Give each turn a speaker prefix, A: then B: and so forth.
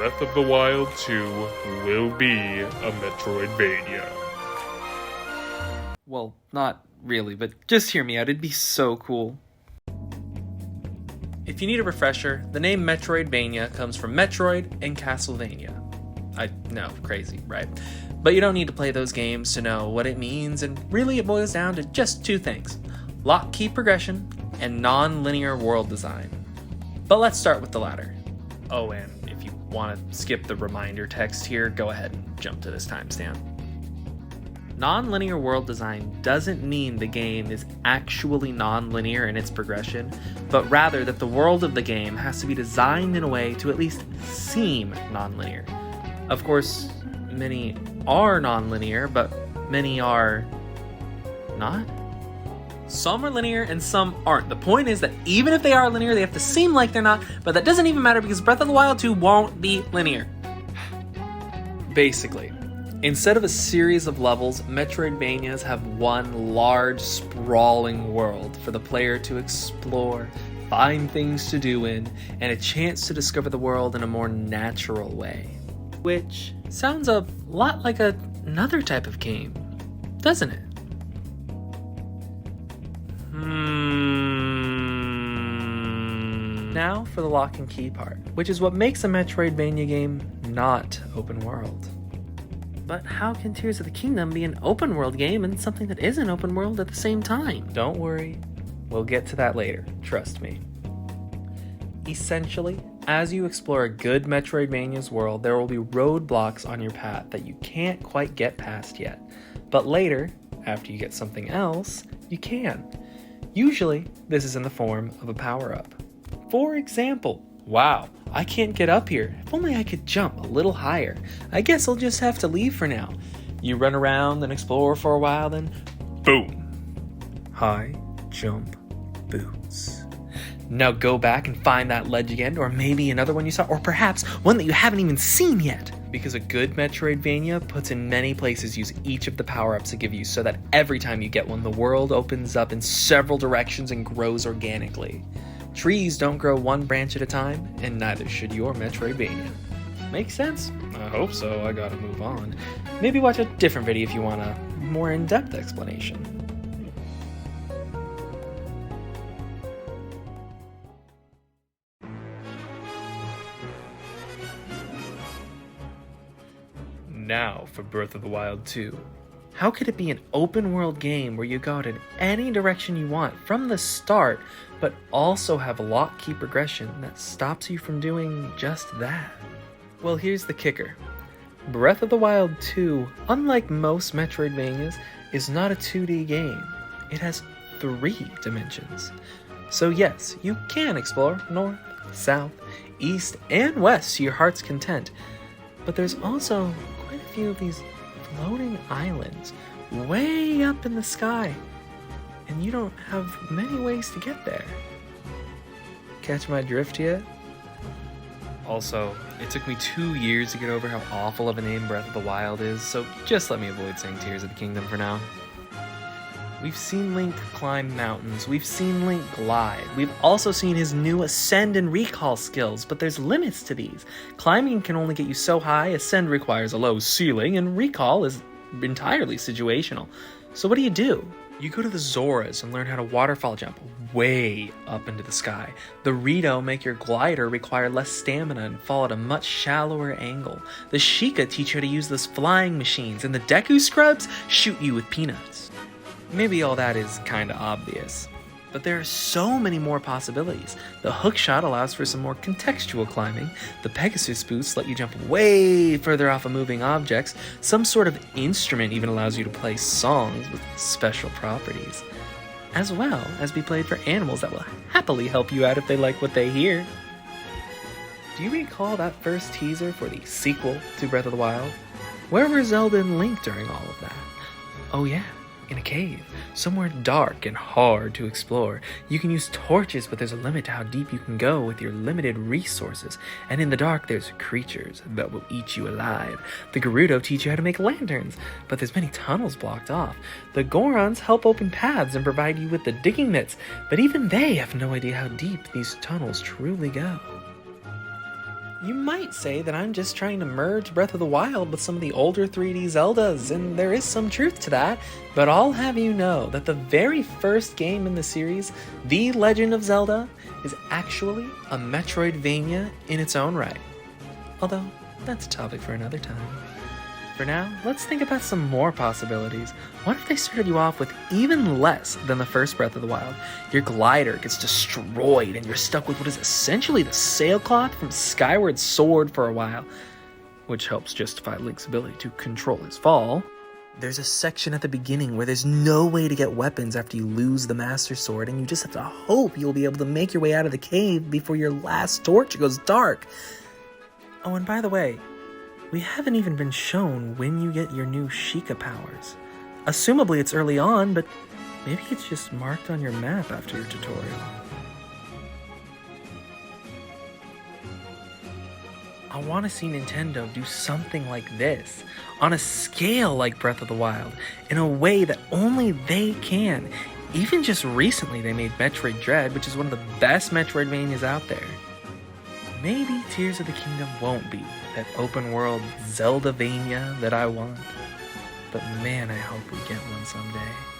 A: Breath of the Wild 2 will be a Metroidvania.
B: Well, not really, but just hear me out. It'd be so cool. If you need a refresher, the name Metroidvania comes from Metroid and Castlevania. I know, crazy, right? But you don't need to play those games to know what it means, and really it boils down to just two things: lock key progression and non-linear world design. But let's start with the latter. Oh, and if you want to skip the reminder text here, go ahead and jump to this timestamp. Non-linear world design doesn't mean the game is actually non-linear in its progression, but rather that the world of the game has to be designed in a way to at least seem non-linear. Of course, many are non-linear, but many are not. Some are linear and some aren't. The point is that even if they are linear, they have to seem like they're not, but that doesn't even matter because Breath of the Wild 2 won't be linear. Basically, instead of a series of levels, Metroidvanias have one large, sprawling world for the player to explore, find things to do in, and a chance to discover the world in a more natural way. Which sounds a lot like another type of game, doesn't it? Now for the lock and key part, which is what makes a Metroidvania game not open world. But how can Tears of the Kingdom be an open world game and something that isn't open world at the same time? Don't worry, we'll get to that later, trust me. Essentially, as you explore a good Metroidvania's world, there will be roadblocks on your path that you can't quite get past yet. But later, after you get something else, you can. Usually, this is in the form of a power-up. For example, wow, I can't get up here. If only I could jump a little higher. I guess I'll just have to leave for now. You run around and explore for a while, then boom. High jump boots. Now go back and find that ledge again, or maybe another one you saw, or perhaps one that you haven't even seen yet. Because a good Metroidvania puts in many places use each of the power-ups it gives you so that every time you get one, the world opens up in several directions and grows organically. Trees don't grow one branch at a time, and neither should your Metroidvania. Makes sense? I hope so. I gotta move on. Maybe watch a different video if you want a more in-depth explanation. Now for Breath of the Wild 2. How could it be an open world game where you go in any direction you want from the start, but also have a lock key progression that stops you from doing just that? Well, here's the kicker. Breath of the Wild 2, unlike most Metroidvanias, is not a 2D game. It has 3 dimensions. So yes, you can explore north, south, east, and west to your heart's content, but there's also quite a few of these floating islands way up in the sky, and you don't have many ways to get there. Catch my drift yet? Also, it took me 2 years to get over how awful of a name Breath of the Wild is, so just let me avoid saying Tears of the Kingdom for now. We've seen Link climb mountains, we've seen Link glide, we've also seen his new Ascend and Recall skills, but there's limits to these. Climbing can only get you so high, Ascend requires a low ceiling, and Recall is entirely situational. So what do? You go to the Zoras and learn how to waterfall jump way up into the sky. The Rito make your glider require less stamina and fall at a much shallower angle. The Sheikah teach you how to use those flying machines, and the Deku Scrubs shoot you with peanuts. Maybe all that is kinda obvious, but there are so many more possibilities. The hookshot allows for some more contextual climbing, the Pegasus boots let you jump way further off of moving objects, some sort of instrument even allows you to play songs with special properties, as well as be played for animals that will happily help you out if they like what they hear. Do you recall that first teaser for the sequel to Breath of the Wild? Where were Zelda and Link during all of that? Oh yeah, in a cave, somewhere dark and hard to explore. You can use torches, but there's a limit to how deep you can go with your limited resources. And in the dark, there's creatures that will eat you alive. The Gerudo teach you how to make lanterns, but there's many tunnels blocked off. The Gorons help open paths and provide you with the digging mitts, but even they have no idea how deep these tunnels truly go. You might say that I'm just trying to merge Breath of the Wild with some of the older 3D Zeldas, and there is some truth to that, but I'll have you know that the very first game in the series, The Legend of Zelda, is actually a Metroidvania in its own right. Although, that's a topic for another time. For now, let's think about some more possibilities. What if they started you off with even less than the first Breath of the Wild? Your glider gets destroyed and you're stuck with what is essentially the sailcloth from Skyward Sword for a while, which helps justify Link's ability to control his fall. There's a section at the beginning where there's no way to get weapons after you lose the Master Sword, and you just have to hope you'll be able to make your way out of the cave before your last torch goes dark. Oh, and by the way, we haven't even been shown when you get your new Sheikah powers. Assumably it's early on, but maybe it's just marked on your map after your tutorial. I want to see Nintendo do something like this, on a scale like Breath of the Wild, in a way that only they can. Even just recently they made Metroid Dread, which is one of the best Metroidvanias out there. Maybe Tears of the Kingdom won't be that open world Zeldavania that I want, but man, I hope we get one someday.